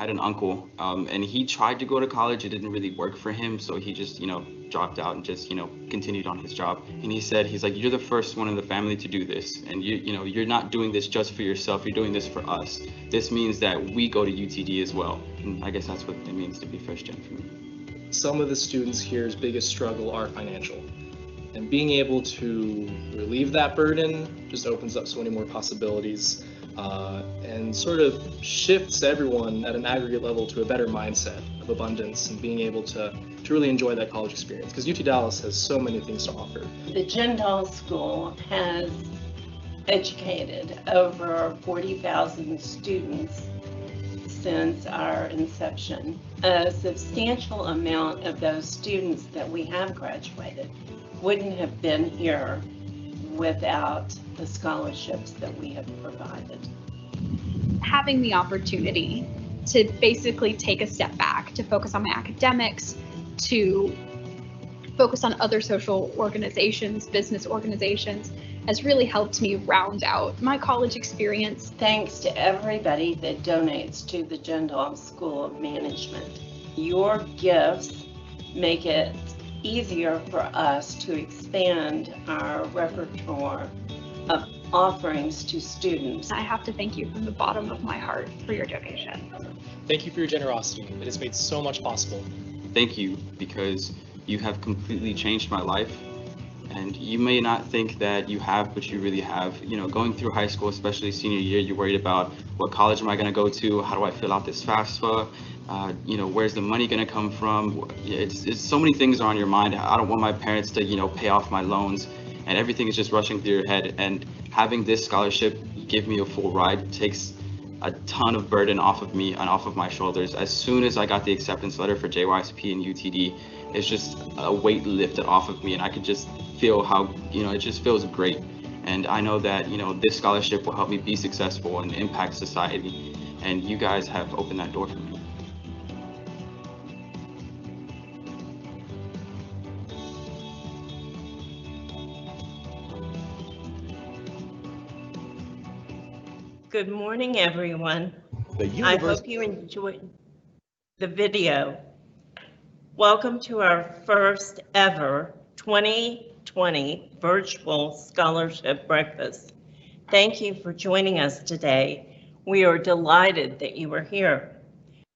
had an uncle, and he tried to go to college. It didn't really work for him, so he just, dropped out and just, continued on his job. And he's like, you're the first one in the family to do this, and you're not doing this just for yourself. You're doing this for us. This means that we go to UTD as well. And I guess that's what it means to be first gen for me. Some of the students here's biggest struggle are financial. And being able to relieve that burden just opens up so many more possibilities and sort of shifts everyone at an aggregate level to a better mindset of abundance and being able to really enjoy that college experience, because UT Dallas has so many things to offer. The Jindal School has educated over 40,000 students since our inception. A substantial amount of those students that we have graduated wouldn't have been here without the scholarships that we have provided. Having the opportunity to basically take a step back, to focus on my academics, to focus on other social organizations, business organizations, has really helped me round out my college experience. Thanks to everybody that donates to the Jindal School of Management. Your gifts make it easier for us to expand our repertoire of offerings to students. I have to thank you from the bottom of my heart for your donation. Thank you for your generosity. It has made so much possible. Thank you, because you have completely changed my life. And you may not think that you have, but you really have. Going through high school, especially senior year, you're worried about what college am I going to go to? How do I fill out this FAFSA? Where's the money going to come from? It's so many things are on your mind. I don't want my parents to, pay off my loans, and everything is just rushing through your head. And having this scholarship give me a full ride takes a ton of burden off of me and off of my shoulders. As soon as I got the acceptance letter for JYSP and UTD, it's just a weight lifted off of me, and I could just feel how, it just feels great. And I know that, this scholarship will help me be successful and impact society. And you guys have opened that door for me. Good morning, everyone. I hope you enjoyed the video. Welcome to our first ever 2020 virtual scholarship breakfast. Thank you for joining us today. We are delighted that you are here.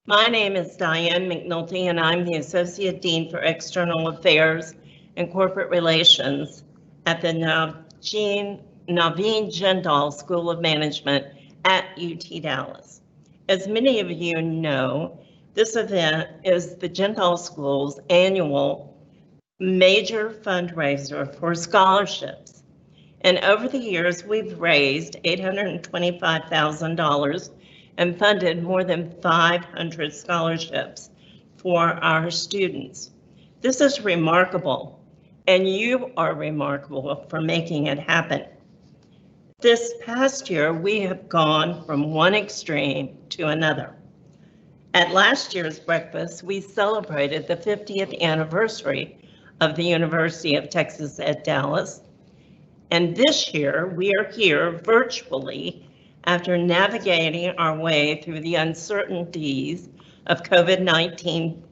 My name is Diane McNulty, and I'm the Associate Dean for External Affairs and Corporate Relations at the Naveen Jindal School of Management at UT Dallas. As many of you know, this event is the Jindal School's annual major fundraiser for scholarships. And over the years, we've raised $825,000 and funded more than 500 scholarships for our students. This is remarkable, and you are remarkable for making it happen. This past year, we have gone from one extreme to another. At last year's breakfast, we celebrated the 50th anniversary of the University of Texas at Dallas. And this year, we are here virtually after navigating our way through the uncertainties of COVID-19.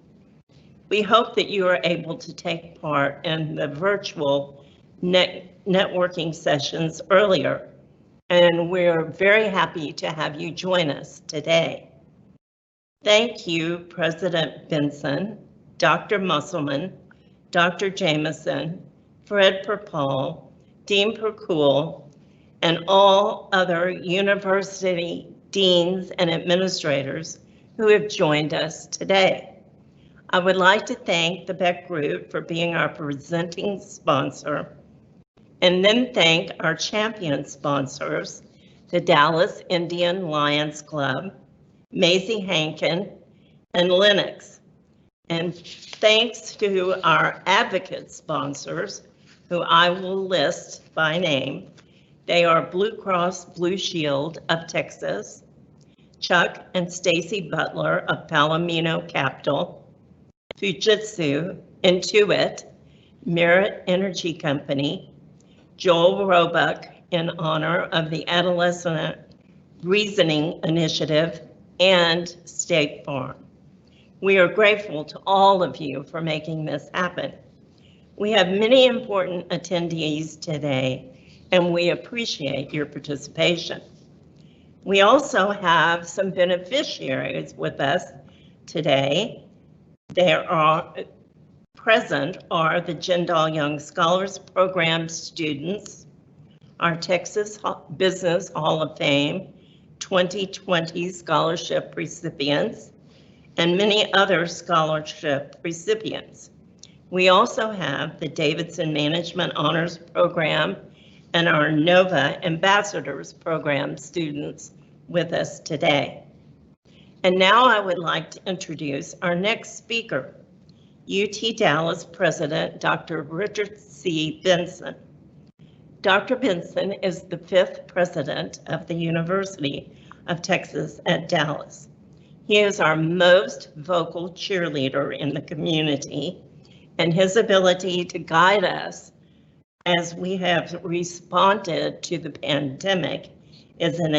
We hope that you are able to take part in the virtual networking sessions earlier, and we're very happy to have you join us today. Thank you, President Benson, Dr. Musselman, Dr. Jameson, Fred Perpall, Dean Percool, and all other university deans and administrators who have joined us today. I would like to thank the Beck Group for being our presenting sponsor, and then thank our champion sponsors, the Dallas Indian Lions Club, Macy Hankin, and Lennox. And thanks to our advocate sponsors, who I will list by name. They are Blue Cross Blue Shield of Texas, Chuck and Stacy Butler of Palomino Capital, Fujitsu, Intuit, Merit Energy Company, Joel Roebuck in honor of the Adolescent Reasoning Initiative, and State Farm. We are grateful to all of you for making this happen. We have many important attendees today, and we appreciate your participation. We also have some beneficiaries with us today. There are present are the Jindal Young Scholars Program students, our Texas Business Hall of Fame 2020 scholarship recipients, and many other scholarship recipients. We also have the Davidson Management Honors Program and our NOVA Ambassadors Program students with us today. And now I would like to introduce our next speaker, UT Dallas President, Dr. Richard C. Benson. Dr. Benson is the 5th president of the University of Texas at Dallas. He is our most vocal cheerleader in the community, and his ability to guide us as we have responded to the pandemic is an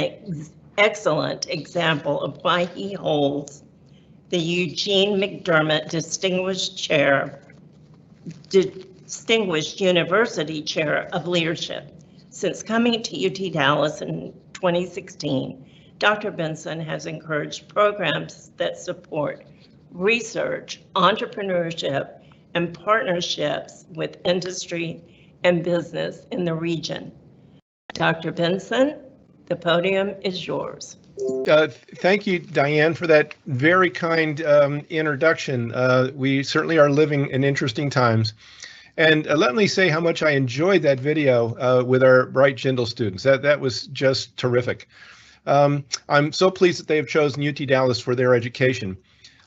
excellent example of why he holds the Eugene McDermott Distinguished University Chair of Leadership. Since coming to UT Dallas in 2016, Dr. Benson has encouraged programs that support research, entrepreneurship, and partnerships with industry and business in the region. Dr. Benson, the podium is yours. Thank you, Diane, for that very kind introduction. We certainly are living in interesting times. And let me say how much I enjoyed that video with our bright Jindal students. That was just terrific. I'm so pleased that they have chosen UT Dallas for their education.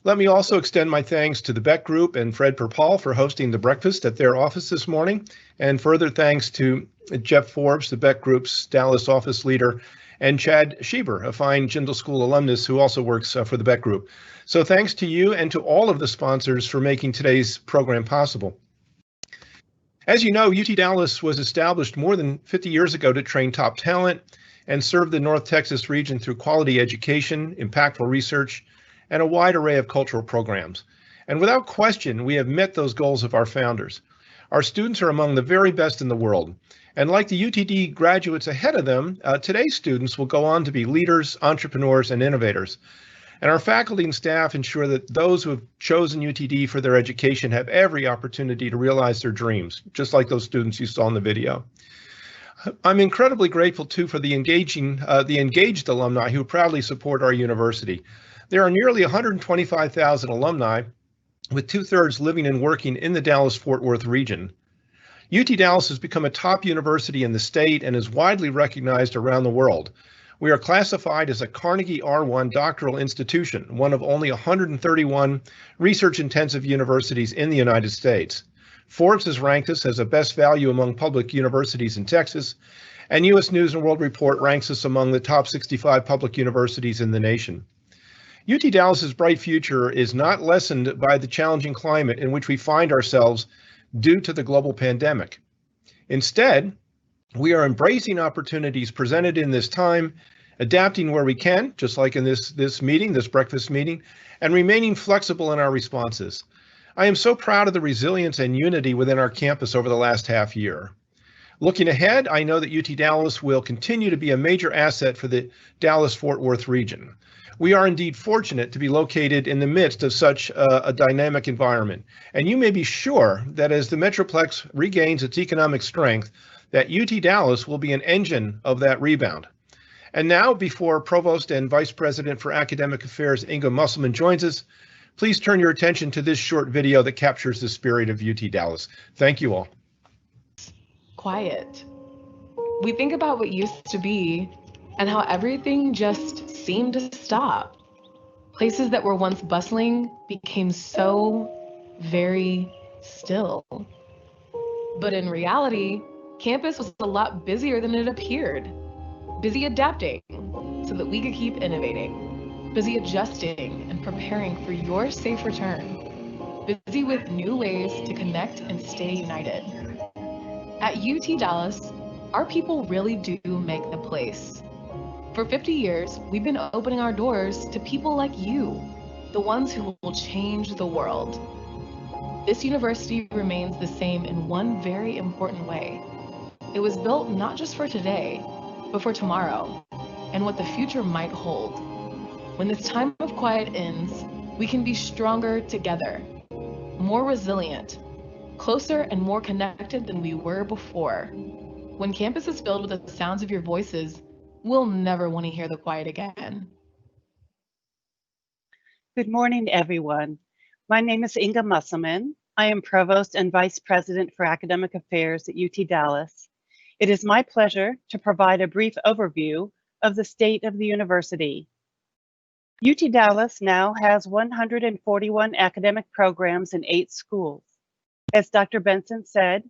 Let me also extend my thanks to the Beck Group and Fred Perpall for hosting the breakfast at their office this morning, and further thanks to Jeff Forbes, the Beck Group's Dallas office leader, and Chad Schieber, a fine Jindal School alumnus who also works for the Beck Group. So thanks to you and to all of the sponsors for making today's program possible. As you know, UT Dallas was established more than 50 years ago to train top talent and serve the North Texas region through quality education, impactful research, and a wide array of cultural programs. And without question, we have met those goals of our founders. Our students are among the very best in the world. And like the UTD graduates ahead of them, today's students will go on to be leaders, entrepreneurs, and innovators. And our faculty and staff ensure that those who have chosen UTD for their education have every opportunity to realize their dreams, just like those students you saw in the video. I'm incredibly grateful too for the engaged alumni who proudly support our university. There are nearly 125,000 alumni, with 2/3 living and working in the Dallas-Fort Worth region. UT Dallas has become a top university in the state and is widely recognized around the world. We are classified as a Carnegie R1 doctoral institution, one of only 131 research-intensive universities in the United States. Forbes has ranked us as a best value among public universities in Texas, and U.S. News & World Report ranks us among the top 65 public universities in the nation. UT Dallas's bright future is not lessened by the challenging climate in which we find ourselves due to the global pandemic. Instead, we are embracing opportunities presented in this time, adapting where we can, just like in this breakfast meeting, and remaining flexible in our responses. I am so proud of the resilience and unity within our campus over the last half year. Looking ahead, I know that UT Dallas will continue to be a major asset for the Dallas-Fort Worth region. We are indeed fortunate to be located in the midst of such a dynamic environment. And you may be sure that as the Metroplex regains its economic strength, that UT Dallas will be an engine of that rebound. And now, before Provost and Vice President for Academic Affairs Inga Musselman joins us, please turn your attention to this short video that captures the spirit of UT Dallas. Thank you all. Quiet. We think about what used to be and how everything just seemed to stop. Places that were once bustling became so very still. But in reality, campus was a lot busier than it appeared. Busy adapting so that we could keep innovating. Busy adjusting and preparing for your safe return. Busy with new ways to connect and stay united. At UT Dallas, our people really do make the place. For 50 years, we've been opening our doors to people like you, the ones who will change the world. This university remains the same in one very important way. It was built not just for today, but for tomorrow, and what the future might hold. When this time of quiet ends, we can be stronger together, more resilient, closer and more connected than we were before. When campus is filled with the sounds of your voices, we'll never want to hear the quiet again. Good morning, everyone. My name is Inga Musselman. I am Provost and Vice President for Academic Affairs at UT Dallas. It is my pleasure to provide a brief overview of the state of the university. UT Dallas now has 141 academic programs in 8 schools. As Dr. Benson said,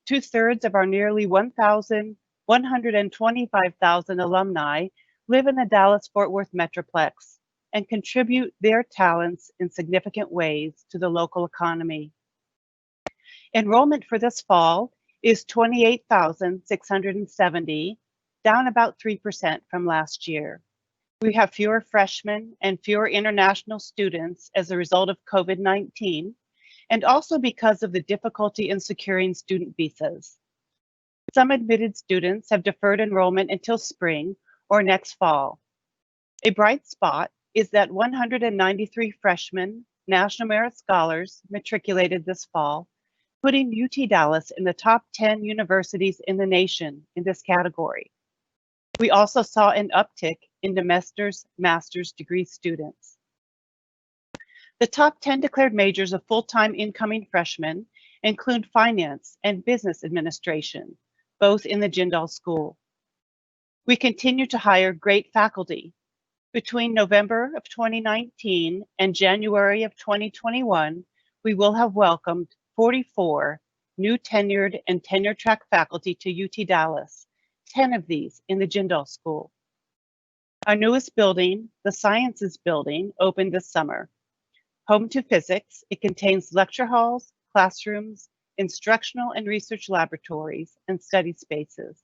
2/3 of our nearly 125,000 alumni live in the Dallas-Fort Worth Metroplex and contribute their talents in significant ways to the local economy. Enrollment for this fall is 28,670, down about 3% from last year. We have fewer freshmen and fewer international students as a result of COVID-19, and also because of the difficulty in securing student visas. Some admitted students have deferred enrollment until spring or next fall. A bright spot is that 193 freshmen, National Merit Scholars, matriculated this fall, putting UT Dallas in the top 10 universities in the nation in this category. We also saw an uptick in master's degree students. The top 10 declared majors of full-time incoming freshmen include finance and business administration, both in the Jindal School. We continue to hire great faculty. Between November of 2019 and January of 2021, we will have welcomed 44 new tenured and tenure-track faculty to UT Dallas, 10 of these in the Jindal School. Our newest building, the Sciences Building, opened this summer. Home to physics, it contains lecture halls, classrooms, instructional and research laboratories, and study spaces.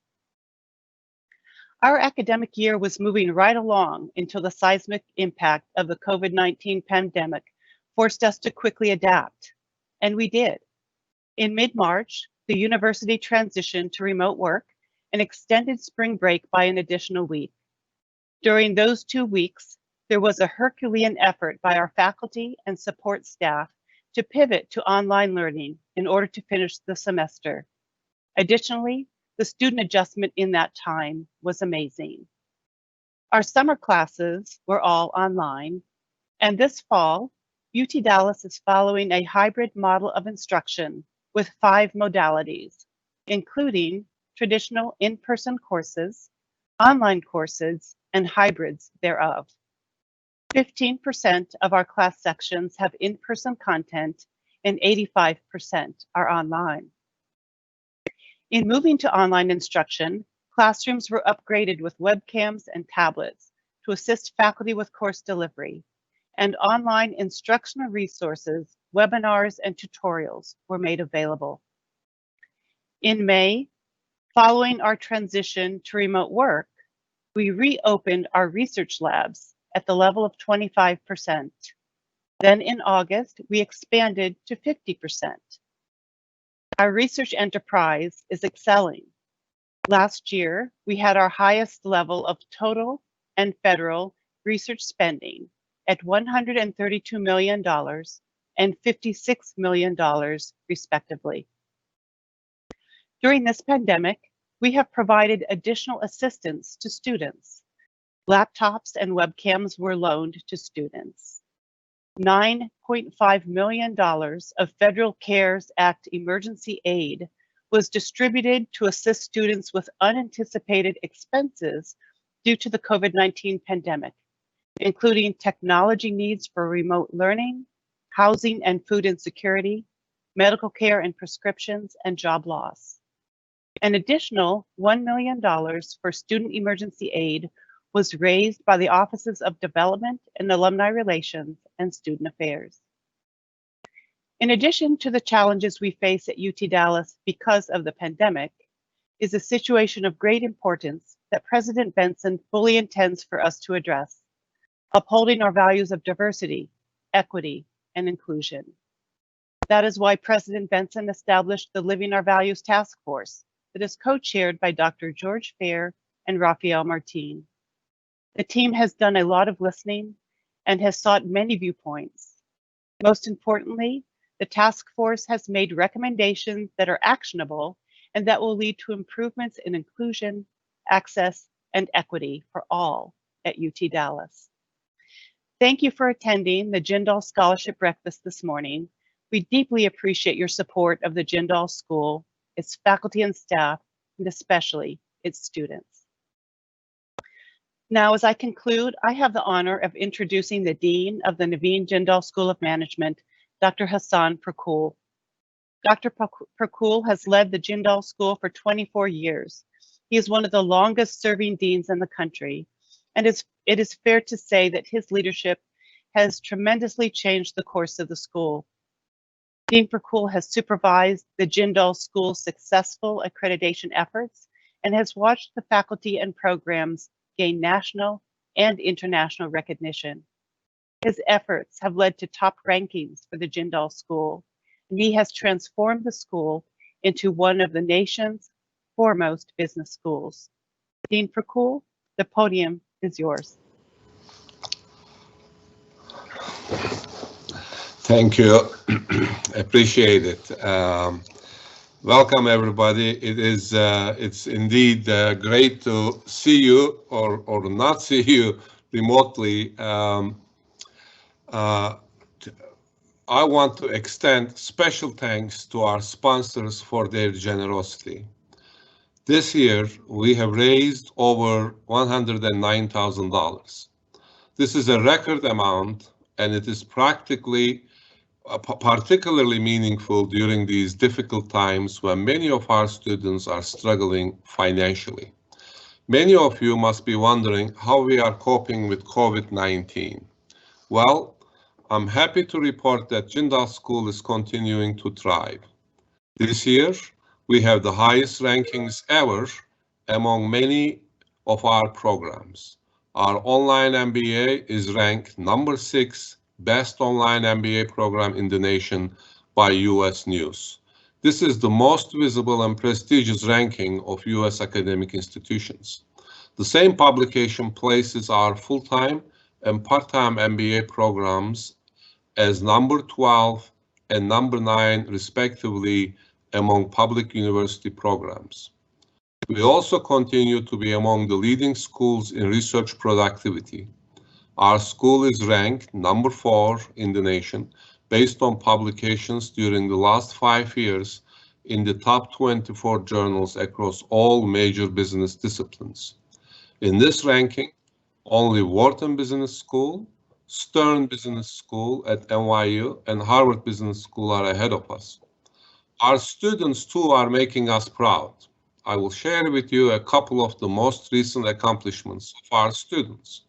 Our academic year was moving right along until the seismic impact of the COVID-19 pandemic forced us to quickly adapt, and we did. In mid-March, the university transitioned to remote work and extended spring break by an additional week. During those 2 weeks, there was a Herculean effort by our faculty and support staff to pivot to online learning in order to finish the semester. Additionally, the student adjustment in that time was amazing. Our summer classes were all online, and this fall, UT Dallas is following a hybrid model of instruction with 5 modalities, including traditional in-person courses, online courses, and hybrids thereof. 15% of our class sections have in-person content and 85% are online. In moving to online instruction, classrooms were upgraded with webcams and tablets to assist faculty with course delivery, and online instructional resources, webinars, and tutorials were made available. In May, following our transition to remote work, we reopened our research labs at the level of 25%. Then in August, we expanded to 50%. Our research enterprise is excelling. Last year, we had our highest level of total and federal research spending at $132 million and $56 million, respectively. During this pandemic, we have provided additional assistance to students. Laptops and webcams were loaned to students. $9.5 million of Federal CARES Act emergency aid was distributed to assist students with unanticipated expenses due to the COVID-19 pandemic, including technology needs for remote learning, housing and food insecurity, medical care and prescriptions, and job loss. An additional $1 million for student emergency aid was raised by the Offices of Development and Alumni Relations and Student Affairs. In addition to the challenges we face at UT Dallas because of the pandemic, is a situation of great importance that President Benson fully intends for us to address, upholding our values of diversity, equity, and inclusion. That is why President Benson established the Living Our Values Task Force that is co-chaired by Dr. George Fair and Raphael Martin. The team has done a lot of listening and has sought many viewpoints. Most importantly, the task force has made recommendations that are actionable and that will lead to improvements in inclusion, access, and equity for all at UT Dallas. Thank you for attending the Jindal Scholarship Breakfast this morning. We deeply appreciate your support of the Jindal School, its faculty and staff, and especially its students. Now, as I conclude, I have the honor of introducing the Dean of the Naveen Jindal School of Management, Dr. Hassan Prakul. Dr. Prakul has led the Jindal School for 24 years. He is one of the longest serving deans in the country, and it is fair to say that his leadership has tremendously changed the course of the school. Dean Prakul has supervised the Jindal School's successful accreditation efforts and has watched the faculty and programs gain national and international recognition. His efforts have led to top rankings for the Jindal School, and he has transformed the school into one of the nation's foremost business schools. Dean Prakul, the podium is yours. Thank you. Appreciate it. Welcome everybody. It's indeed great to see you or not see you remotely. I want to extend special thanks to our sponsors for their generosity. This year, we have raised over $109,000. This is a record amount, and it is particularly meaningful during these difficult times when many of our students are struggling financially. Many of you must be wondering how we are coping with COVID-19. Well, I'm happy to report that Jindal School is continuing to thrive. This year, we have the highest rankings ever among many of our programs. Our online MBA is ranked number 6 best online MBA program in the nation by US News. This is the most visible and prestigious ranking of US academic institutions. The same publication places our full-time and part-time MBA programs as number 12 and number 9 respectively among public university programs. We also continue to be among the leading schools in research productivity. Our school is ranked number 4 in the nation based on publications during the last 5 years in the top 24 journals across all major business disciplines. In this ranking, only Wharton Business School, Stern Business School at NYU, and Harvard Business School are ahead of us. Our students too are making us proud. I will share with you a couple of the most recent accomplishments of our students.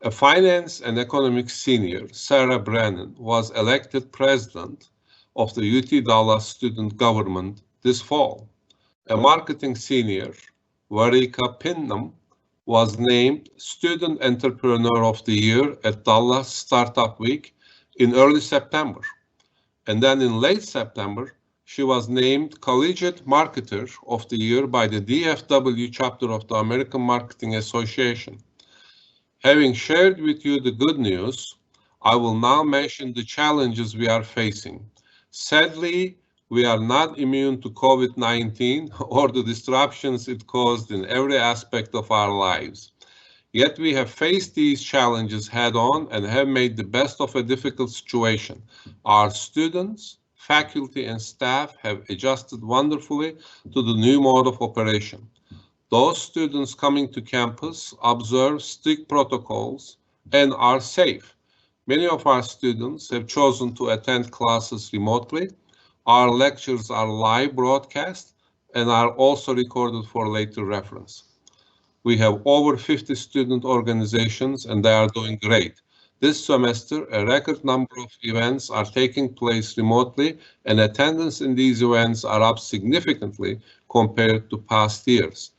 A finance and economics senior, Sarah Brennan, was elected president of the UT Dallas student government this fall. A marketing senior, Varika Pinnam, was named Student Entrepreneur of the Year at Dallas Startup Week in early September. And then in late September, she was named Collegiate Marketer of the Year by the DFW chapter of the American Marketing Association. Having shared with you the good news, I will now mention the challenges we are facing. Sadly, we are not immune to COVID-19 or the disruptions it caused in every aspect of our lives. Yet we have faced these challenges head-on and have made the best of a difficult situation. Our students, faculty, and staff have adjusted wonderfully to the new mode of operation. Those students coming to campus observe strict protocols and are safe. Many of our students have chosen to attend classes remotely. Our lectures are live broadcast and are also recorded for later reference. We have over 50 student organizations and they are doing great. This semester, a record number of events are taking place remotely and attendance in these events are up significantly compared to past years.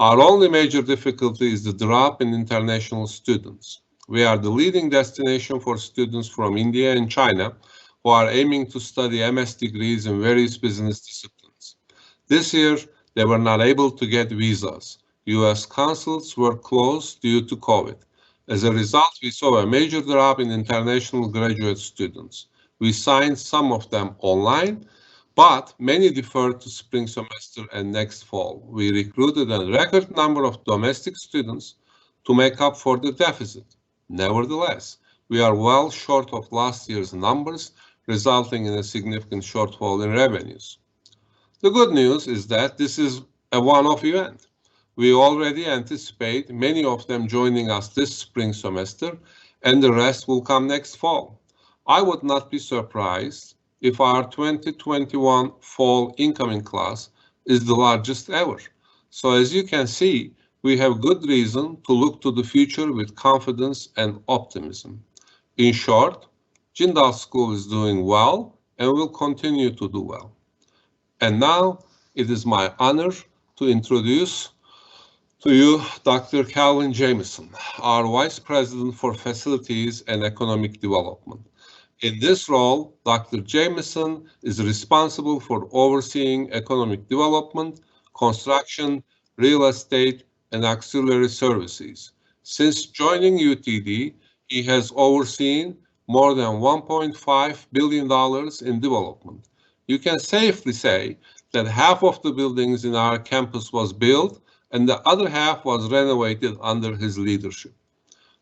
Our only major difficulty is the drop in international students. We are the leading destination for students from India and China who are aiming to study MS degrees in various business disciplines. This year, they were not able to get visas. US consulates were closed due to COVID. As a result, we saw a major drop in international graduate students. We signed some of them online, but many deferred to spring semester and next fall. We recruited a record number of domestic students to make up for the deficit. Nevertheless, we are well short of last year's numbers, resulting in a significant shortfall in revenues. The good news is that this is a one-off event. We already anticipate many of them joining us this spring semester, and the rest will come next fall. I would not be surprised if our 2021 fall incoming class is the largest ever. So as you can see, we have good reason to look to the future with confidence and optimism. In short, Jindal School is doing well and will continue to do well. And now it is my honor to introduce to you Dr. Calvin Jameson, our Vice President for Facilities and Economic Development. In this role, Dr. Jameson is responsible for overseeing economic development, construction, real estate, and auxiliary services. Since joining UTD, he has overseen more than $1.5 billion in development. You can safely say that half of the buildings in our campus was built and the other half was renovated under his leadership.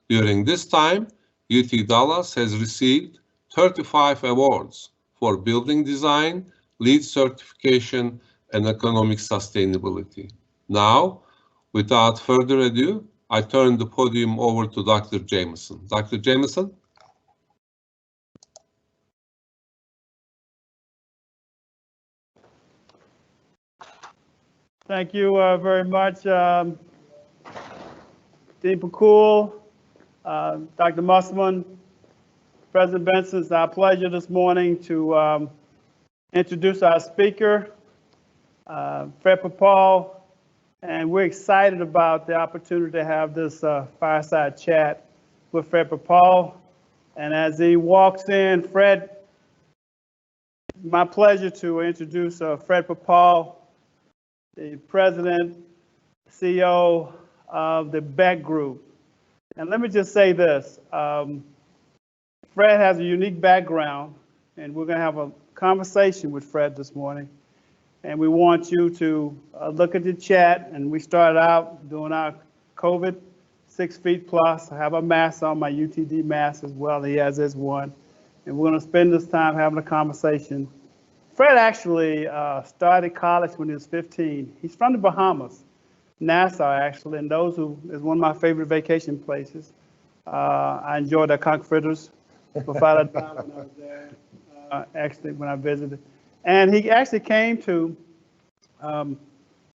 During this time, UT Dallas has received 35 awards for building design, LEED certification, and economic sustainability. Now, without further ado, I turn the podium over to Dr. Jameson. Dr. Jameson? Thank you very much, Dean Pakul, Dr. Musselman, President Benson. It's our pleasure this morning to introduce our speaker, Fred Papal, and we're excited about the opportunity to have this fireside chat with Fred Papal. And as he walks in, Fred, my pleasure to introduce Fred Papal, the President, CEO of the Beck Group. And let me just say this, Fred has a unique background, and we're gonna have a conversation with Fred this morning. And we want you to look at the chat, and we started out doing our COVID 6 feet plus. I have a mask on, my UTD mask as well. He has his one. And we're gonna spend this time having a conversation. Fred actually started college when he was 15. He's from the Bahamas, Nassau actually, and those who is one of my favorite vacation places. I enjoyed the conch fritters without a doubt when I was there, actually when I visited. And he actually came to, the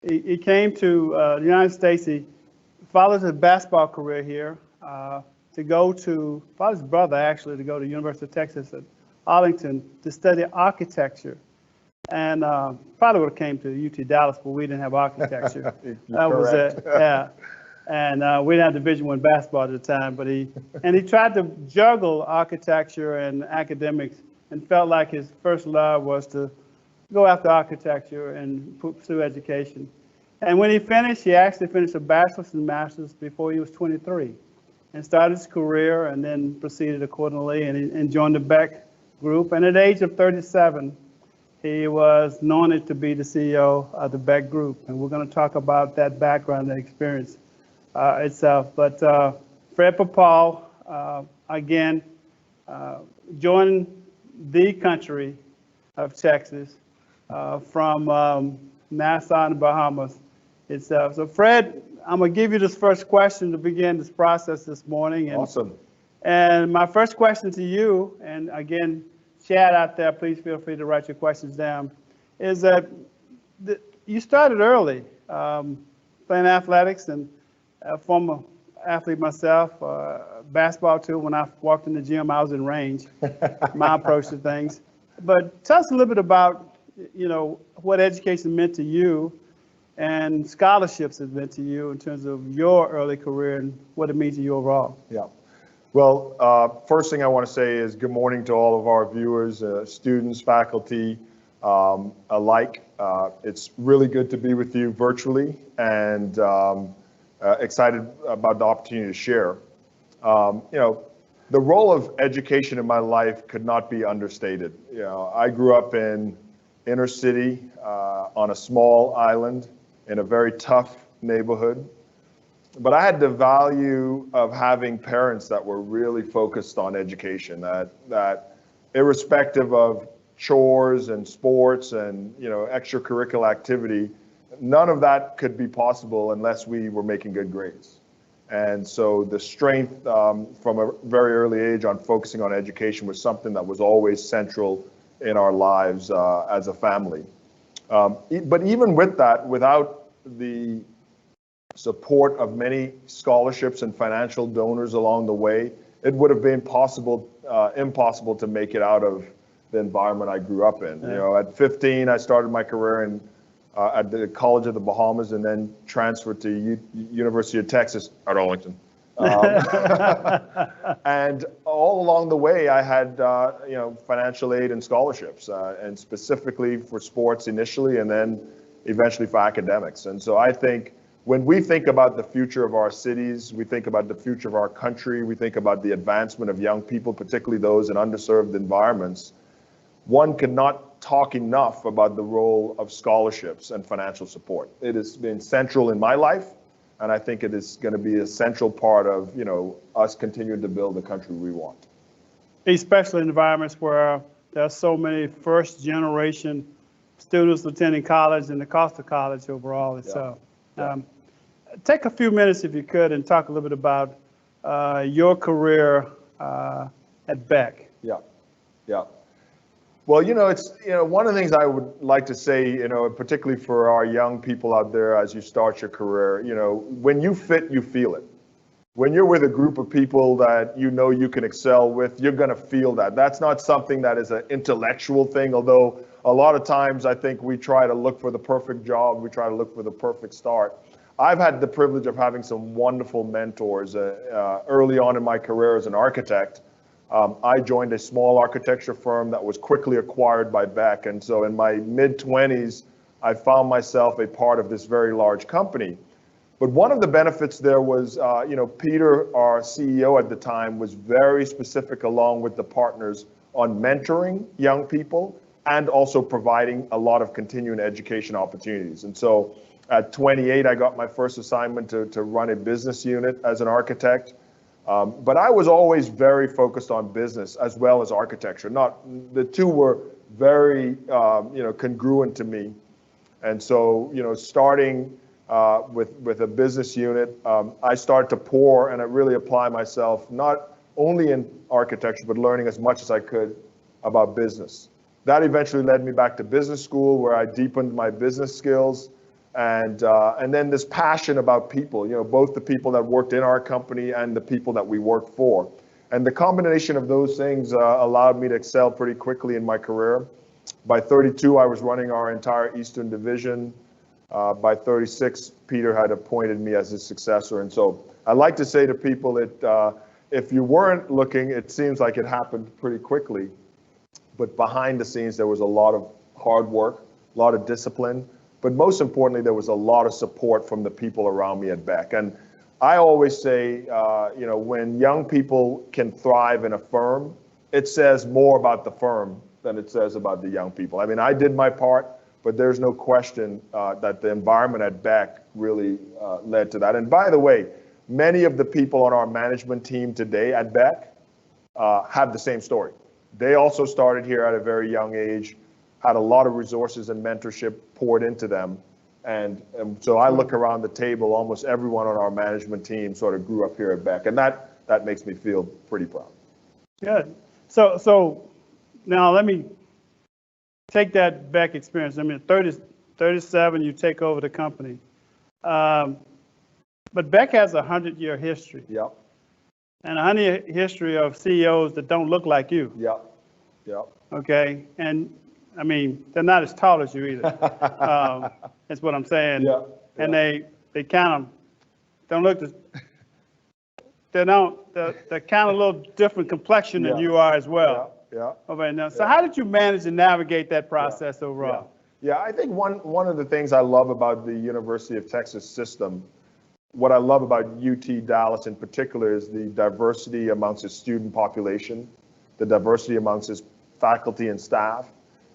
United States. He followed his basketball career here to go to, followed his brother actually to go to University of Texas at Arlington to study architecture. And probably would have came to UT Dallas, but we didn't have architecture. That was it, yeah. And we didn't have Division I basketball at the time, but he tried to juggle architecture and academics and felt like his first love was to go after architecture and pursue education. And when he finished, he actually finished a bachelor's and master's before he was 23 and started his career and then proceeded accordingly and joined the Beck Group. And at the age of 37, he was anointed to be the CEO of the Beck Group. And we're going to talk about that background and experience itself. But Fred Papal, again, joined the country of Texas from Nassau in the Bahamas itself. So Fred, I'm going to give you this first question to begin this process this morning. And, awesome. And my first question to you, and again, chat out there, please feel free to write your questions down, is that you started early playing athletics, and a former athlete myself, basketball too. When I walked in the gym, I was in range, my approach to things. But tell us a little bit about, what education meant to you and scholarships has been to you in terms of your early career and what it means to you overall. Yeah. Well, first thing I want to say is good morning to all of our viewers, students, faculty alike. It's really good to be with you virtually, and excited about the opportunity to share. The role of education in my life could not be understated. I grew up in inner city on a small island in a very tough neighborhood. But I had the value of having parents that were really focused on education, that irrespective of chores and sports and extracurricular activity, none of that could be possible unless we were making good grades. And so the strength from a very early age on focusing on education was something that was always central in our lives as a family. But even with that, without the support of many scholarships and financial donors along the way, it would have been impossible to make it out of the environment I grew up in. At 15, I started my career at the College of the Bahamas, and then transferred to University of Texas at Arlington. And all along the way, I had financial aid and scholarships, and specifically for sports initially, and then eventually for academics. And so I think when we think about the future of our cities, we think about the future of our country, we think about the advancement of young people, particularly those in underserved environments, one cannot talk enough about the role of scholarships and financial support. It has been central in my life, and I think it is going to be a central part of us continuing to build the country we want. Especially in environments where there are so many first generation students attending college and the cost of college overall itself. Take a few minutes, if you could, and talk a little bit about your career at Beck. Yeah. Well, it's one of the things I would like to say, particularly for our young people out there as you start your career, when you fit, you feel it. When you're with a group of people that you can excel with, you're going to feel that. That's not something that is an intellectual thing, although a lot of times I think we try to look for the perfect job, we try to look for the perfect start. I've had the privilege of having some wonderful mentors early on in my career as an architect. I joined a small architecture firm that was quickly acquired by Beck. And so in my mid-20s, I found myself a part of this very large company. But one of the benefits there was, Peter, our CEO at the time, was very specific along with the partners on mentoring young people and also providing a lot of continuing education opportunities. And so at 28, I got my first assignment to run a business unit as an architect. But I was always very focused on business as well as architecture. The two were very, congruent to me. And so, starting with a business unit, I started to pour and I really apply myself not only in architecture, but learning as much as I could about business. That eventually led me back to business school, where I deepened my business skills. And then this passion about people, both the people that worked in our company and the people that we worked for. And the combination of those things allowed me to excel pretty quickly in my career. By 32, I was running our entire Eastern Division. By 36, Peter had appointed me as his successor. And so I like to say to people that if you weren't looking, it seems like it happened pretty quickly. But behind the scenes, there was a lot of hard work, a lot of discipline. But most importantly, there was a lot of support from the people around me at Beck. And I always say, when young people can thrive in a firm, it says more about the firm than it says about the young people. I mean, I did my part, but there's no question that the environment at Beck really led to that. And by the way, many of the people on our management team today at Beck have the same story. They also started here at a very young age, had a lot of resources and mentorship poured into them. And so I look around the table, almost everyone on our management team sort of grew up here at Beck, and that makes me feel pretty proud. Good. So now let me take that Beck experience. I mean, 37, you take over the company. But Beck has a 100-year history. Yep. And a 100-year history of CEOs that don't look like you. Yep. Okay. And I mean, they're not as tall as you either. That's what I'm saying. Yeah. And they kind of don't look as, they're kind of a little different complexion than Yeah. you are as well. Yeah. Over now. So Yeah. how did you manage to navigate that process overall? Yeah, I think one of the things I love about the University of Texas system, what I love about UT Dallas in particular, is the diversity amongst its student population, the diversity amongst its faculty and staff.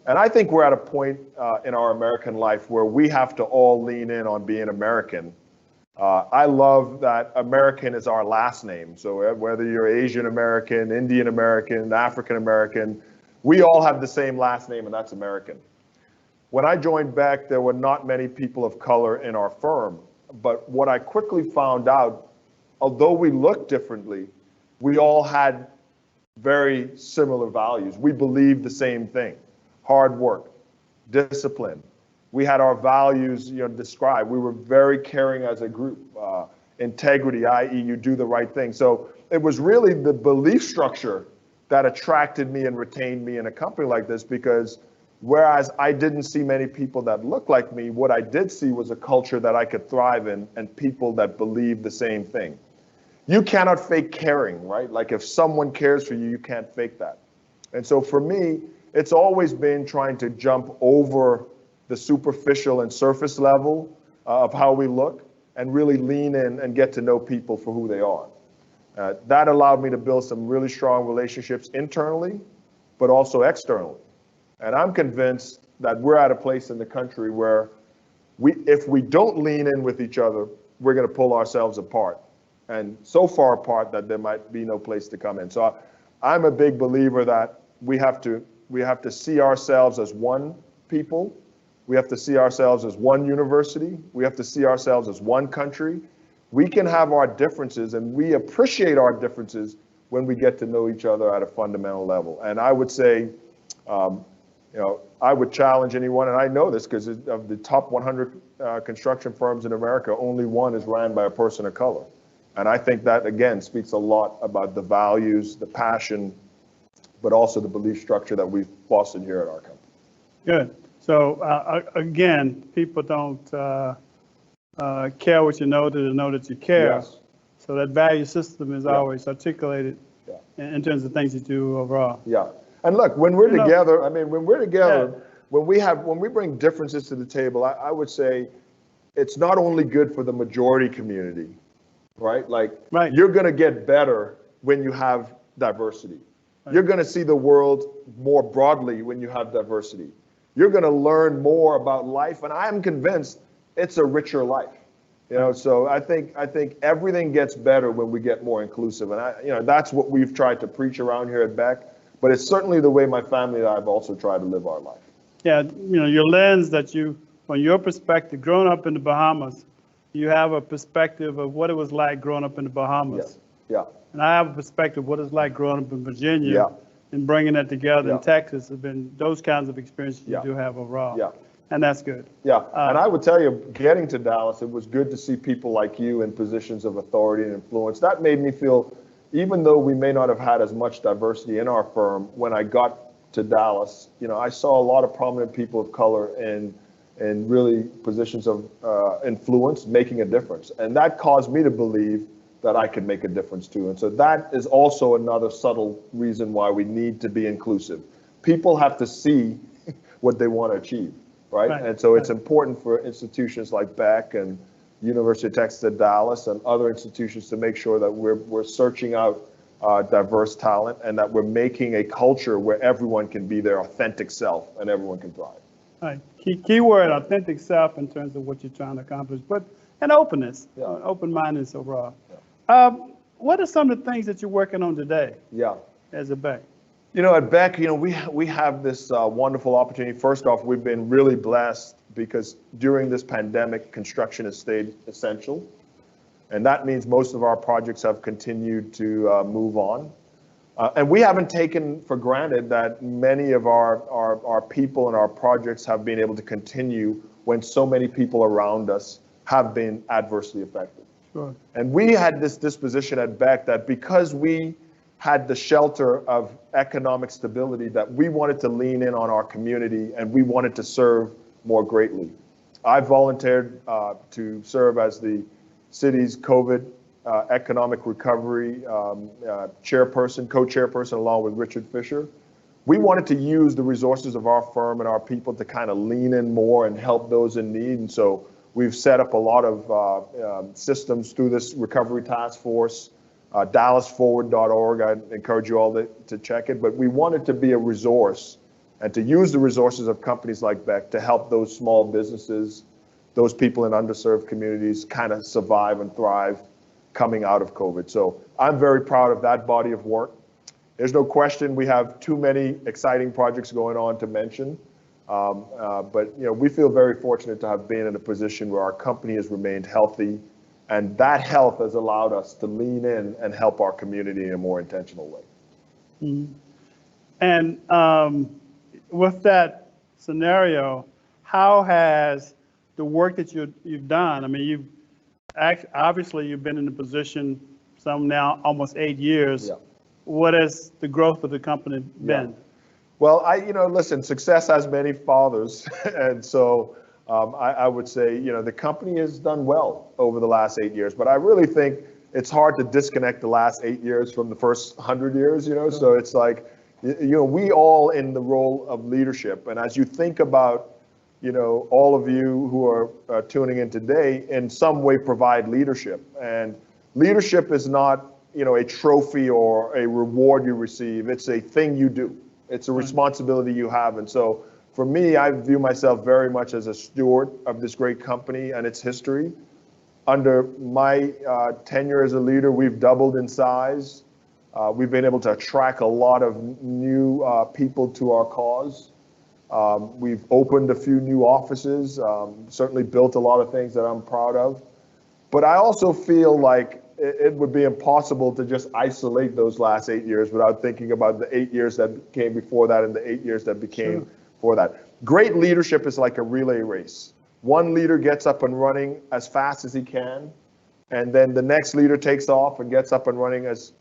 And I think we're at a point in our American life where we have to all lean in on being American. I love that American is our last name. So whether you're Asian American, Indian American, African American, we all have the same last name, and that's American. When I joined Beck, there were not many people of color in our firm. But what I quickly found out, although we looked differently, we all had very similar values. We believed the same thing: hard work, discipline. We had our values, described. We were very caring as a group. Integrity, i.e., you do the right thing. So it was really the belief structure that attracted me and retained me in a company like this, because whereas I didn't see many people that looked like me, what I did see was a culture that I could thrive in and people that believe the same thing. You cannot fake caring, right? Like if someone cares for you, you can't fake that. And so for me, it's always been trying to jump over the superficial and surface level of how we look and really lean in and get to know people for who they are. That allowed me to build some really strong relationships internally, but also externally. And I'm convinced that we're at a place in the country where if we don't lean in with each other, we're going to pull ourselves apart, and so far apart that there might be no place to come in. So I'm a big believer that we have to see ourselves as one people. We have to see ourselves as one university. We have to see ourselves as one country. We can have our differences, and we appreciate our differences when we get to know each other at a fundamental level. And I would say, I would challenge anyone, and I know this because of the top 100 construction firms in America, only one is ran by a person of color. And I think that, again, speaks a lot about the values, the passion, but also the belief structure that we've fostered here at our company. Good. So again, people don't care what you know to know that you care. Yes. So that value system is Yeah. always articulated in terms of things you do overall. Yeah. And look, when we're together, when we bring differences to the table, I would say it's not only good for the majority community, right? You're going to get better when you have diversity. Right. You're going to see the world more broadly when you have diversity. You're going to learn more about life, and I am convinced it's a richer life. So I think everything gets better when we get more inclusive, and that's what we've tried to preach around here at Beck. But it's certainly the way my family and I have also tried to live our life. Yeah, your lens that from your perspective, growing up in the Bahamas, you have a perspective of what it was like growing up in the Bahamas. Yeah. And I have a perspective of what it's like growing up in Virginia. Yeah. And bringing that together in Texas have been those kinds of experiences you do have overall. Yeah. And that's good. Yeah. And I would tell you, getting to Dallas, it was good to see people like you in positions of authority and influence. That made me feel, even though we may not have had as much diversity in our firm, when I got to Dallas, I saw a lot of prominent people of color in really positions of influence, making a difference. And that caused me to believe that I could make a difference too. And so that is also another subtle reason why we need to be inclusive. People have to see what they want to achieve, right? And so it's important for institutions like Beck and University of Texas at Dallas and other institutions to make sure that we're searching out diverse talent and that we're making a culture where everyone can be their authentic self and everyone can thrive. Right. Key word, authentic self in terms of what you're trying to accomplish, but an openness, open-mindedness overall. What are some of the things that you're working on today? As a Beck? At Beck, we have this wonderful opportunity. First off, we've been really blessed because during this pandemic, construction has stayed essential. And that means most of our projects have continued to move on. And we haven't taken for granted that many of our people and our projects have been able to continue when so many people around us have been adversely affected. Sure. And we had this disposition at Beck that because we had the shelter of economic stability that we wanted to lean in on our community and we wanted to serve more greatly. I volunteered to serve as the city's COVID economic recovery chairperson, co-chairperson, along with Richard Fisher. We wanted to use the resources of our firm and our people to kind of lean in more and help those in need. And so we've set up a lot of systems through this recovery task force, DallasForward.org. I encourage you all to check it. But we wanted to be a resource and to use the resources of companies like Beck to help those small businesses, those people in underserved communities kind of survive and thrive coming out of COVID. So I'm very proud of that body of work. There's no question we have too many exciting projects going on to mention. But we feel very fortunate to have been in a position where our company has remained healthy, and that health has allowed us to lean in and help our community in a more intentional way. Mm-hmm. And with that scenario, how has the work that you've done, I mean, obviously you've been in the position some now almost 8 years. Yeah. What has the growth of the company been? Yeah. Well, listen, success has many fathers. And so I would say, the company has done well over the last 8 years, but I really think it's hard to disconnect the last 8 years from the first 100 years, so it's like, we all in the role of leadership. And as you think about, all of you who are tuning in today, in some way provide leadership. And leadership is not, a trophy or a reward you receive. It's a thing you do. It's a responsibility you have. And so for me, I view myself very much as a steward of this great company and its history. Under my tenure as a leader, we've doubled in size. We've been able to attract a lot of new people to our cause. We've opened a few new offices, certainly built a lot of things that I'm proud of. But I also feel like it would be impossible to just isolate those last 8 years without thinking about the 8 years that came before that and the 8 years that became before that. Great leadership is like a relay race. One leader gets up and running as fast as he can, and then the next leader takes off and gets up and running as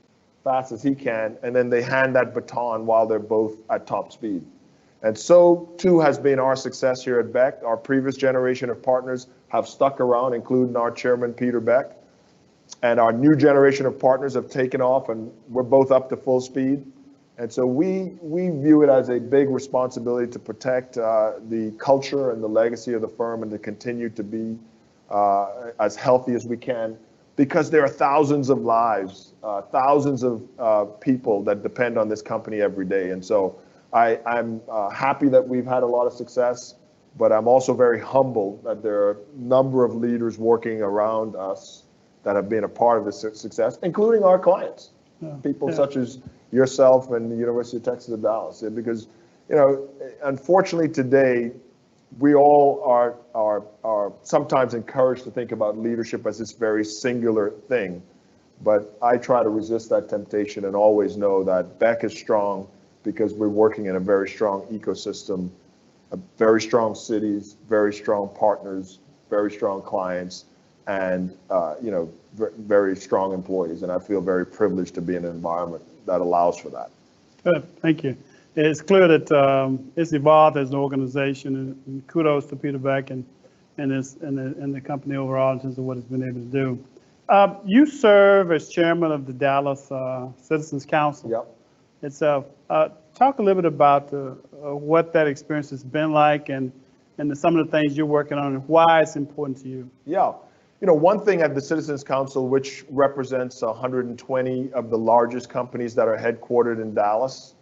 fast as he can, and then they hand that baton while they're both at top speed. And so too has been our success here at Beck. Our previous generation of partners have stuck around, including our chairman, Peter Beck. And our new generation of partners have taken off, and we're both up to full speed. And so we view it as a big responsibility to protect the culture and the legacy of the firm and to continue to be as healthy as we can, because there are thousands of lives, thousands of people that depend on this company every day. And so I'm happy that we've had a lot of success, but I'm also very humble that there are a number of leaders working around us that have been a part of this success, including our clients, people such as yourself and the University of Texas at Dallas. Because, unfortunately today, we all are sometimes encouraged to think about leadership as this very singular thing. But I try to resist that temptation and always know that Beck is strong because we're working in a very strong ecosystem, very strong cities, very strong partners, very strong clients, and very strong employees. And I feel very privileged to be in an environment that allows for that. Good, thank you. It's clear that it's evolved as an organization, and kudos to Peter Beck and the company overall in terms of what it's been able to do. You serve as chairman of the Dallas Citizens Council. Yep. Itself. Talk a little bit about what that experience has been like and some of the things you're working on and why it's important to you. Yeah. One thing at the Citizens Council, which represents 120 of the largest companies that are headquartered in Dallas,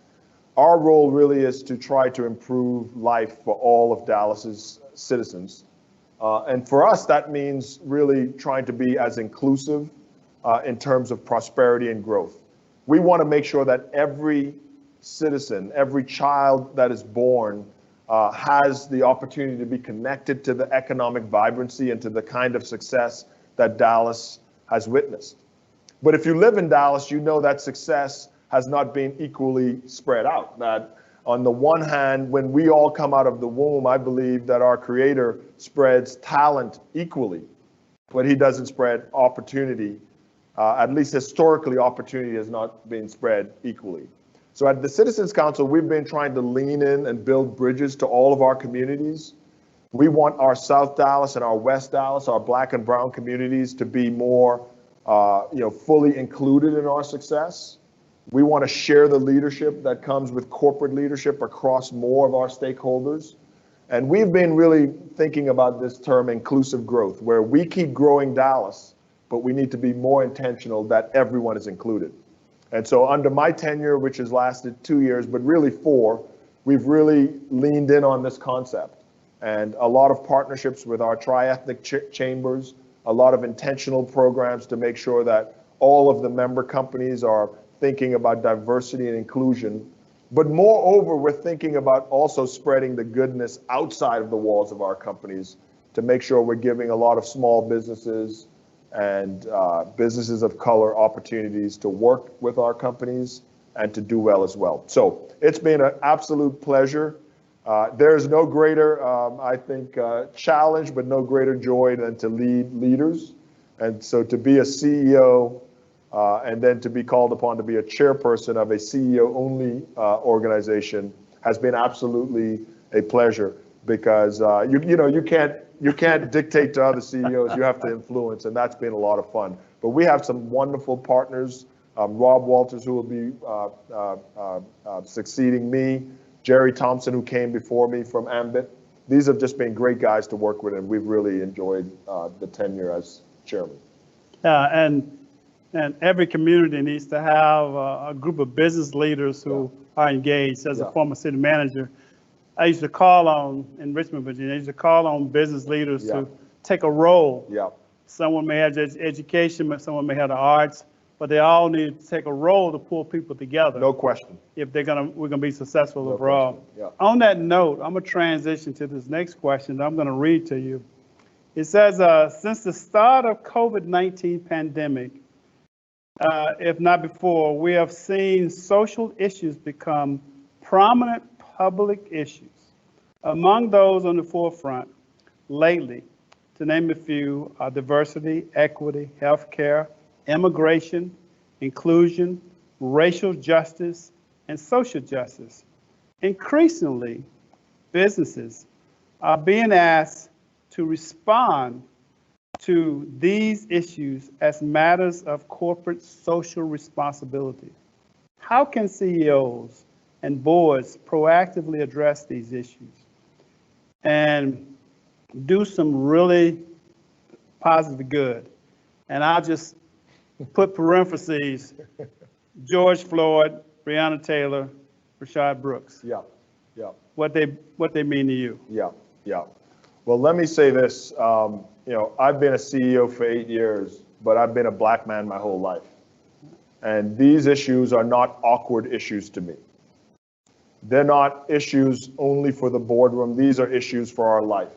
our role really is to try to improve life for all of Dallas's citizens. And for us, that means really trying to be as inclusive in terms of prosperity and growth. We want to make sure that every citizen, every child that is born has the opportunity to be connected to the economic vibrancy and to the kind of success that Dallas has witnessed. But if you live in Dallas, you know that success has not been equally spread out. That on the one hand, when we all come out of the womb, I believe that our Creator spreads talent equally, but He doesn't spread opportunity At least historically, opportunity has not been spread equally. So at the Citizens Council, we've been trying to lean in and build bridges to all of our communities. We want our South Dallas and our West Dallas, our Black and brown communities, to be more, fully included in our success. We want to share the leadership that comes with corporate leadership across more of our stakeholders. And we've been really thinking about this term inclusive growth, where we keep growing Dallas, but we need to be more intentional that everyone is included. And so under my tenure, which has lasted 2 years, but really 4, we've really leaned in on this concept. And a lot of partnerships with our tri-ethnic chambers, a lot of intentional programs to make sure that all of the member companies are thinking about diversity and inclusion. But moreover, we're thinking about also spreading the goodness outside of the walls of our companies to make sure we're giving a lot of small businesses and businesses of color opportunities to work with our companies and to do well as well. So it's been an absolute pleasure. There's no greater, I think, challenge, but no greater joy than to lead leaders. And so to be a CEO and then to be called upon to be a chairperson of a CEO-only organization has been absolutely a pleasure, because you can't dictate to other CEOs. You have to influence, and that's been a lot of fun. But we have some wonderful partners. Rob Walters, who will be succeeding me. Jerry Thompson, who came before me from Ambit. These have just been great guys to work with, and we've really enjoyed the tenure as chairman. And every community needs to have a group of business leaders who are engaged. As a former city manager, I used to call on, in Richmond, Virginia, I used to call on business leaders to take a role. Someone may have education, but someone may have the arts, but they all need to take a role to pull people together. No question. If we're gonna be successful overall. On that note, I'm gonna transition to this next question that I'm gonna read to you. It says, since the start of COVID-19 pandemic, if not before, we have seen social issues become prominent public issues. Among those on the forefront lately, to name a few, are diversity, equity, healthcare, immigration, inclusion, racial justice, and social justice. Increasingly, businesses are being asked to respond to these issues as matters of corporate social responsibility. How can CEOs and boards proactively address these issues and do some really positive good? And I'll just put parentheses, George Floyd, Breonna Taylor, Rashad Brooks. What they mean to you. Well, let me say this. I've been a CEO for 8 years, but I've been a black man my whole life. And these issues are not awkward issues to me. They're not issues only for the boardroom. These are issues for our life.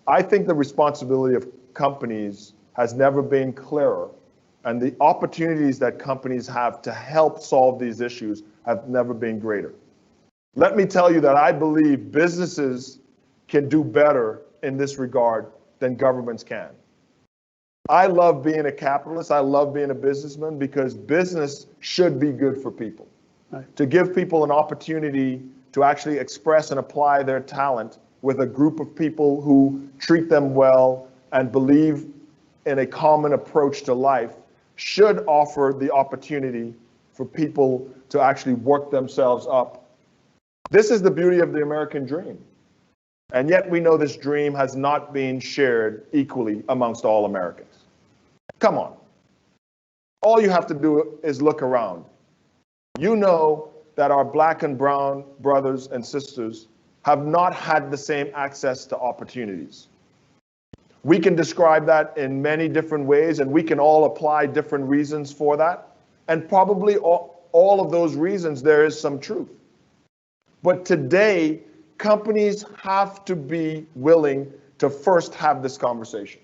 I think the responsibility of companies has never been clearer, and the opportunities that companies have to help solve these issues have never been greater. Let me tell you that I believe businesses can do better in this regard than governments can. I love being a capitalist. I love being a businessman, because business should be good for people. To give people an opportunity to actually express and apply their talent with a group of people who treat them well and believe in a common approach to life should offer the opportunity for people to actually work themselves up. This is the beauty of the American dream. And yet we know this dream has not been shared equally amongst all Americans. Come on. All you have to do is look around. You know that our black and brown brothers and sisters have not had the same access to opportunities. We can describe that in many different ways, and we can all apply different reasons for that. And probably all of those reasons, there is some truth. But today, companies have to be willing to first have this conversation.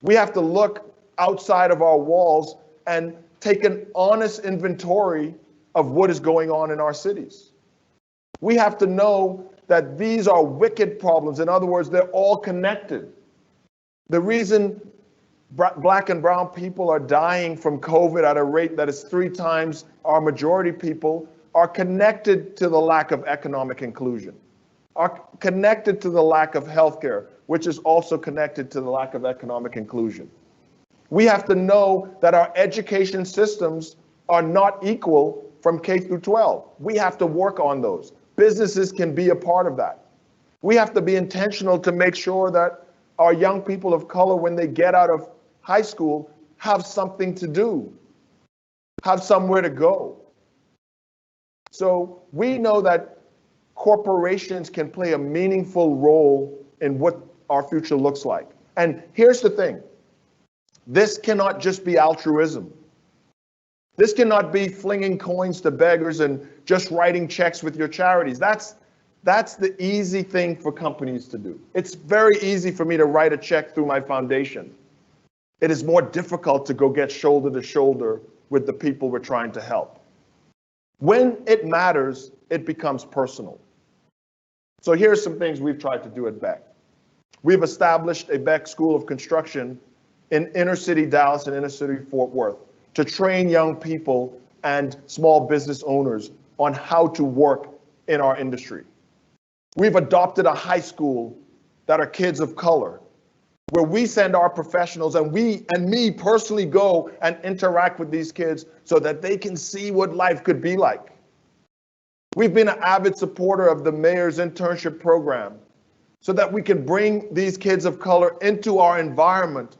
We have to look outside of our walls and take an honest inventory of what is going on in our cities. We have to know that these are wicked problems. In other words, they're all connected. The reason Black and brown people are dying from COVID at a rate that is 3 times our majority people, are connected to the lack of economic inclusion, are connected to the lack of healthcare, which is also connected to the lack of economic inclusion. We have to know that our education systems are not equal from K through 12. We have to work on those. Businesses can be a part of that. We have to be intentional to make sure that our young people of color, when they get out of high school, have something to do, have somewhere to go. So we know that corporations can play a meaningful role in what our future looks like. And here's the thing. This cannot just be altruism. This cannot be flinging coins to beggars and just writing checks with your charities. That's the easy thing for companies to do. It's very easy for me to write a check through my foundation. It is more difficult to go get shoulder to shoulder with the people we're trying to help. When it matters, it becomes personal. So here's some things we've tried to do at Beck. We've established a Beck School of Construction in inner city Dallas and inner city Fort Worth to train young people and small business owners on how to work in our industry. We've adopted a high school that are kids of color, where we send our professionals and me personally go and interact with these kids so that they can see what life could be like. We've been an avid supporter of the mayor's internship program so that we can bring these kids of color into our environment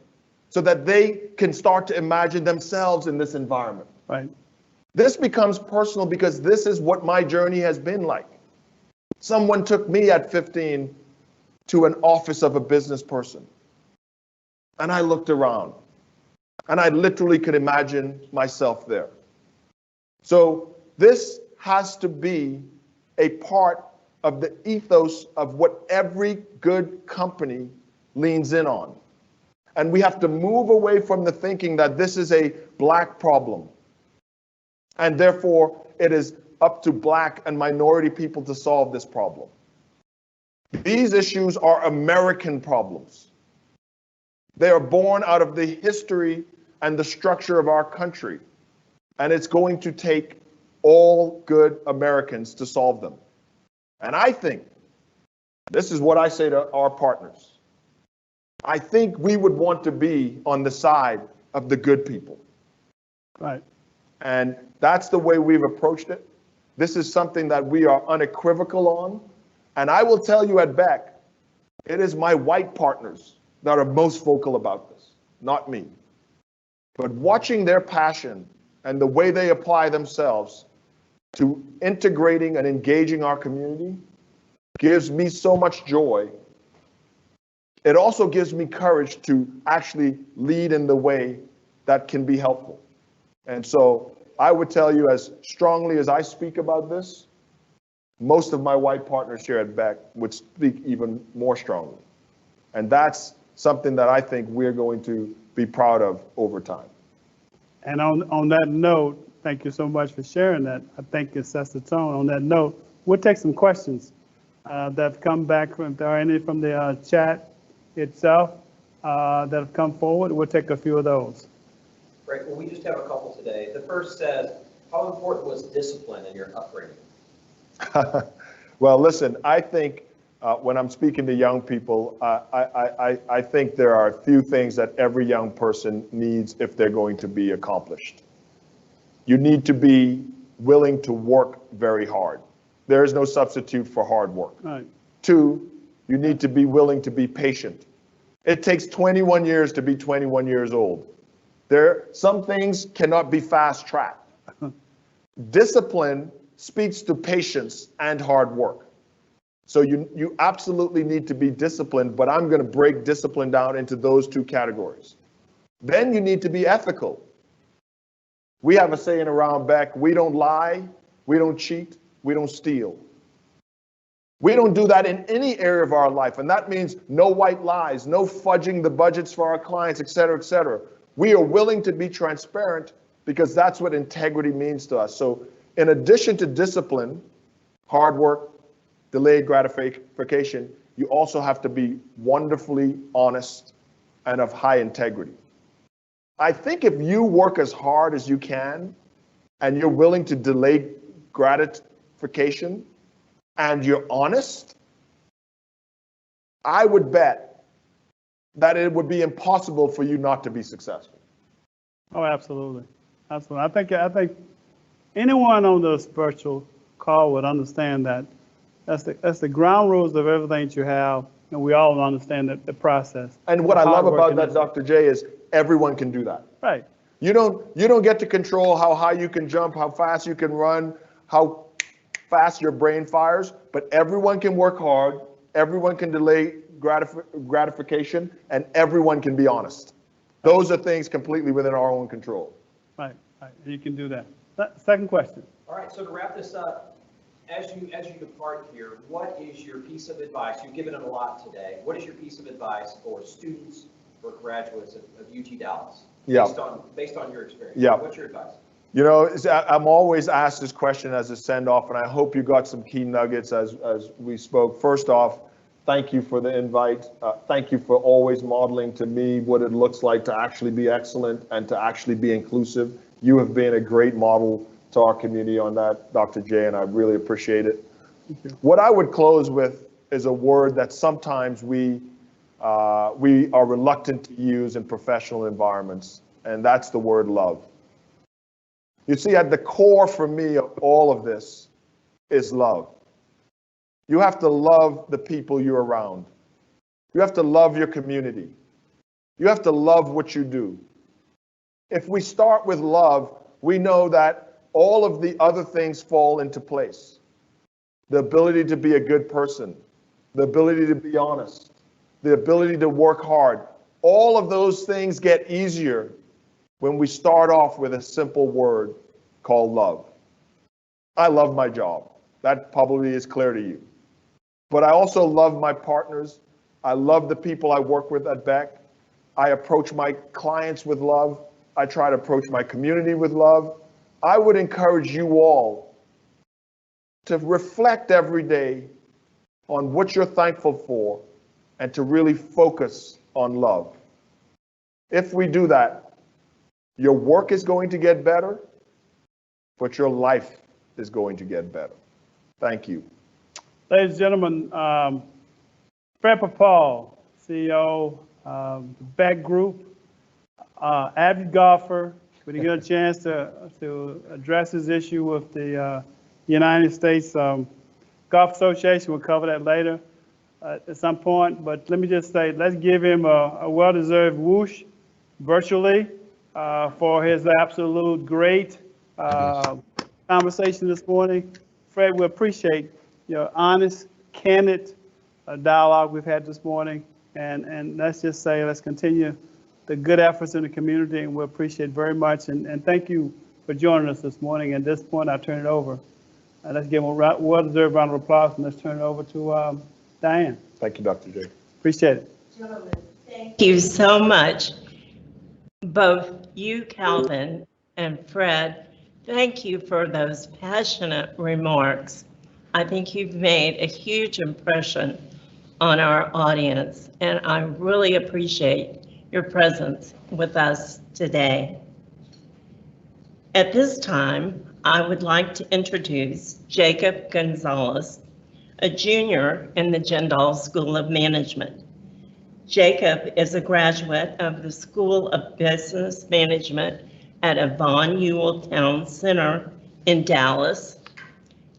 so that they can start to imagine themselves in this environment. Right. This becomes personal because this is what my journey has been like. Someone took me at 15 to an office of a business person. And I looked around and I literally could imagine myself there. So this has to be a part of the ethos of what every good company leans in on. And we have to move away from the thinking that this is a black problem. And therefore, it is up to black and minority people to solve this problem. These issues are American problems. They are born out of the history and the structure of our country. And it's going to take all good Americans to solve them. And I think, this is what I say to our partners, I think we would want to be on the side of the good people. Right. And that's the way we've approached it. This is something that we are unequivocal on. And I will tell you at Beck, it is my white partners that are most vocal about this, not me. But watching their passion and the way they apply themselves to integrating and engaging our community gives me so much joy. It also gives me courage to actually lead in the way that can be helpful. And so I would tell you, as strongly as I speak about this, most of my white partners here at Beck would speak even more strongly. And that's something that I think we're going to be proud of over time. And on that note, thank you so much for sharing that. I think it sets the tone. On that note, we'll take some questions that have come back from, if there are any from the chat itself that have come forward. We'll take a few of those. Great. Well, we just have a couple today. The first says, how important was discipline in your upbringing? Well, listen, I think when I'm speaking to young people, I think there are a few things that every young person needs if they're going to be accomplished. You need to be willing to work very hard. There is no substitute for hard work. Right. 2, you need to be willing to be patient. It takes 21 years to be 21 years old. Some things cannot be fast-tracked. Discipline speaks to patience and hard work. So you absolutely need to be disciplined, but I'm going to break discipline down into those 2 categories. Then you need to be ethical. We have a saying around Beck, we don't lie, we don't cheat, we don't steal. We don't do that in any area of our life, and that means no white lies, no fudging the budgets for our clients, et cetera, et cetera. We are willing to be transparent because that's what integrity means to us. So in addition to discipline, hard work, delayed gratification, you also have to be wonderfully honest and of high integrity. I think if you work as hard as you can and you're willing to delay gratification and you're honest, I would bet that it would be impossible for you not to be successful. Oh, absolutely. Absolutely. I think anyone on this virtual call would understand that that's the ground rules of everything that you have, and we all understand the process. And what I love about that, Dr. J, is everyone can do that. Right. You don't get to control how high you can jump, how fast you can run, how fast your brain fires, but everyone can work hard, everyone can delay gratification, and everyone can be honest. Those are things completely within our own control. Right. You can do that. Second question. All right, so to wrap this up, as you depart here, what is your piece of advice? You've given it a lot today. What is your piece of advice for students, for graduates of UT Dallas? Yeah. Based on your experience. Yeah. What's your advice? You know, I'm always asked this question as a send-off, and I hope you got some key nuggets as we spoke. First off, thank you for the invite. Thank you for always modeling to me what it looks like to actually be excellent and to actually be inclusive. You have been a great model to our community on that, Dr. J, and I really appreciate it. What I would close with is a word that sometimes we are reluctant to use in professional environments, and that's the word love. You see, at the core for me of all of this is love. You have to love the people you're around. You have to love your community. You have to love what you do. If we start with love, we know that all of the other things fall into place. The ability to be a good person, the ability to be honest, the ability to work hard. All of those things get easier when we start off with a simple word called love. I love my job. That probably is clear to you. But I also love my partners. I love the people I work with at Beck. I approach my clients with love. I try to approach my community with love. I would encourage you all to reflect every day on what you're thankful for and to really focus on love. If we do that, your work is going to get better, but your life is going to get better. Thank you. Ladies and gentlemen, Fred Paul, CEO of the Beck Group, avid golfer. We didn't get a chance to address this issue with the United States Golf Association. We'll cover that later at some point. But let me just say, let's give him a well-deserved whoosh virtually for his absolute great conversation this morning. Fred, we appreciate your honest, candid dialogue we've had this morning. And let's just say, let's continue the good efforts in the community, and we appreciate it very much. And thank you for joining us this morning. At this point, I turn it over. Let's give him a well-deserved round of applause, and let's turn it over to Diane. Thank you, Dr. J. Appreciate it. Gentlemen, thank you so much. Both you, Calvin, and Fred, thank you for those passionate remarks. I think you've made a huge impression on our audience, and I really appreciate your presence with us today. At this time, I would like to introduce Jacob Gonzalez, a junior in the Jindal School of Management. Jacob is a graduate of the School of Business Management at Yvonne Ewell Town Center in Dallas.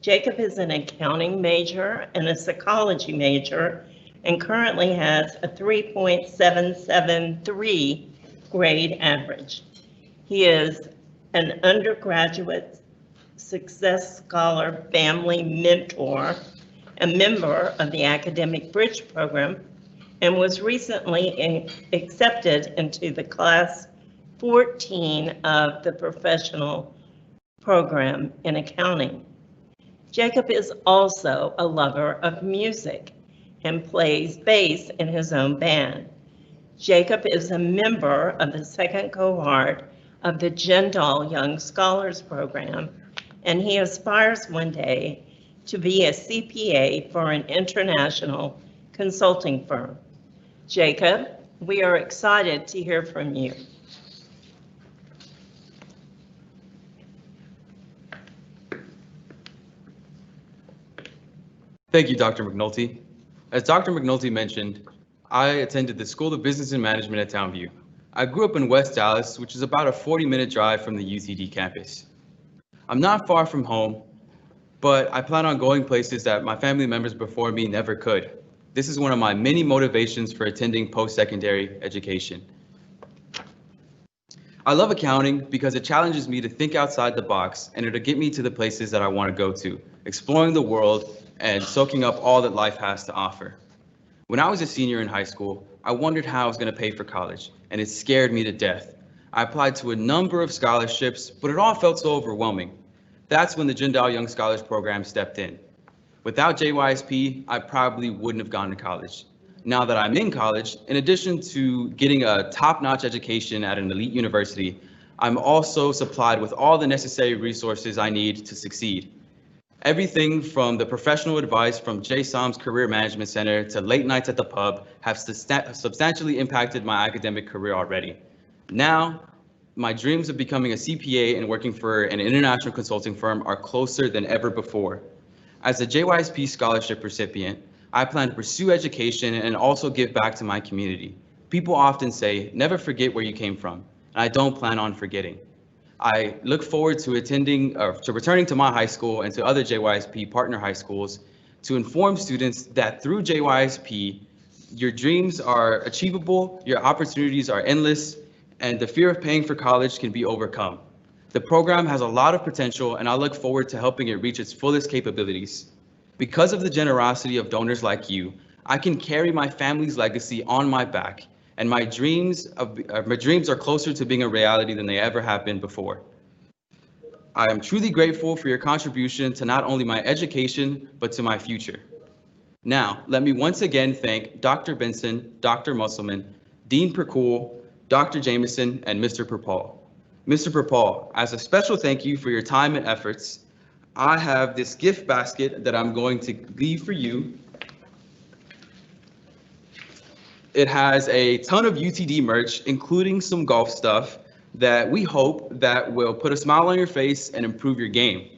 Jacob is an accounting major and a psychology major and currently has a 3.773 grade average. He is an undergraduate Success Scholar Family Mentor, a member of the Academic Bridge Program, and was recently accepted into the class 14 of the professional program in accounting. Jacob is also a lover of music and plays bass in his own band. Jacob is a member of the second cohort of the Jindal Young Scholars Program, and he aspires one day to be a CPA for an international consulting firm. Jacob, we are excited to hear from you. Thank you, Dr. McNulty. As Dr. McNulty mentioned, I attended the School of Business and Management at Townview. I grew up in West Dallas, which is about a 40-minute drive from the UTD campus. I'm not far from home, but I plan on going places that my family members before me never could. This is one of my many motivations for attending post-secondary education. I love accounting because it challenges me to think outside the box, and it'll get me to the places that I want to go to, exploring the world and soaking up all that life has to offer. When I was a senior in high school, I wondered how I was going to pay for college, and it scared me to death. I applied to a number of scholarships, but it all felt so overwhelming. That's when the Jindal Young Scholars Program stepped in. Without JYSP, I probably wouldn't have gone to college. Now that I'm in college, in addition to getting a top-notch education at an elite university, I'm also supplied with all the necessary resources I need to succeed. Everything from the professional advice from JSOM's Career Management Center to late nights at the pub have substantially impacted my academic career already. Now, my dreams of becoming a CPA and working for an international consulting firm are closer than ever before. As a JYSP scholarship recipient, I plan to pursue education and also give back to my community. People often say, never forget where you came from, and I don't plan on forgetting. I look forward to returning to my high school and to other JYSP partner high schools to inform students that through JYSP, your dreams are achievable, your opportunities are endless, and the fear of paying for college can be overcome. The program has a lot of potential, and I look forward to helping it reach its fullest capabilities. Because of the generosity of donors like you, I can carry my family's legacy on my back, and my dreams are closer to being a reality than they ever have been before. I am truly grateful for your contribution to not only my education, but to my future. Now, let me once again thank Dr. Benson, Dr. Musselman, Dean Percool, Dr. Jameson, and Mr. Perpaul. Mr. Perpaul, as a special thank you for your time and efforts, I have this gift basket that I'm going to leave for you. It has a ton of UTD merch, including some golf stuff that we hope that will put a smile on your face and improve your game.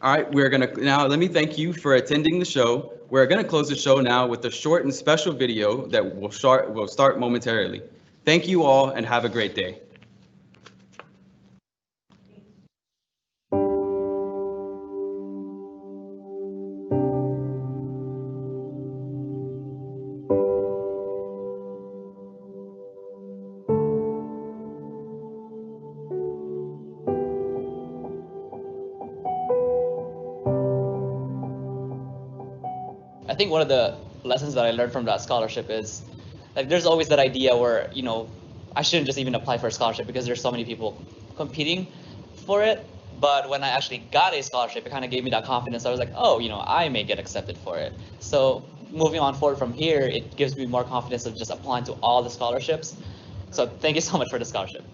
All right, now let me thank you for attending the show. We're gonna close the show now with a short and special video that will start momentarily. Thank you all and have a great day. I think one of the lessons that I learned from that scholarship is like there's always that idea where, you know, I shouldn't just even apply for a scholarship because there's so many people competing for it. But when I actually got a scholarship, it kind of gave me that confidence. I was like, oh, you know, I may get accepted for it. So moving on forward from here, it gives me more confidence of just applying to all the scholarships. So thank you so much for the scholarship.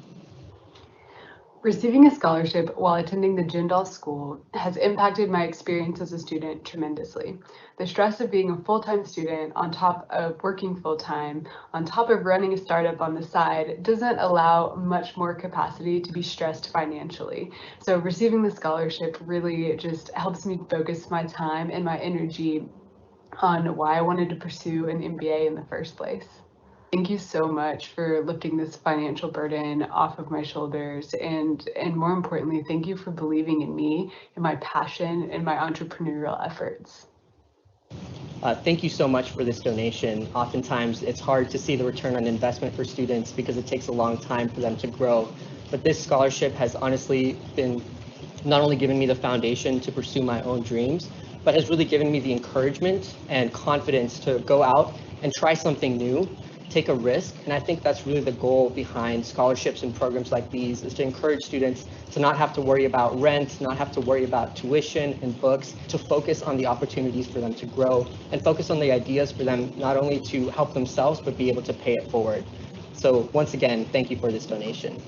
Receiving a scholarship while attending the Jindal School has impacted my experience as a student tremendously. The stress of being a full-time student on top of working full-time, on top of running a startup on the side, doesn't allow much more capacity to be stressed financially. So receiving the scholarship really just helps me focus my time and my energy on why I wanted to pursue an MBA in the first place. Thank you so much for lifting this financial burden off of my shoulders, and more importantly, thank you for believing in me and my passion and my entrepreneurial efforts. Thank you so much for this donation. Oftentimes it's hard to see the return on investment for students because it takes a long time for them to grow. But this scholarship has honestly been not only given me the foundation to pursue my own dreams, but has really given me the encouragement and confidence to go out and try something new, take a risk. And I think that's really the goal behind scholarships and programs like these, is to encourage students to not have to worry about rent, not have to worry about tuition and books, to focus on the opportunities for them to grow and focus on the ideas for them not only to help themselves, but be able to pay it forward. So once again, thank you for this donation.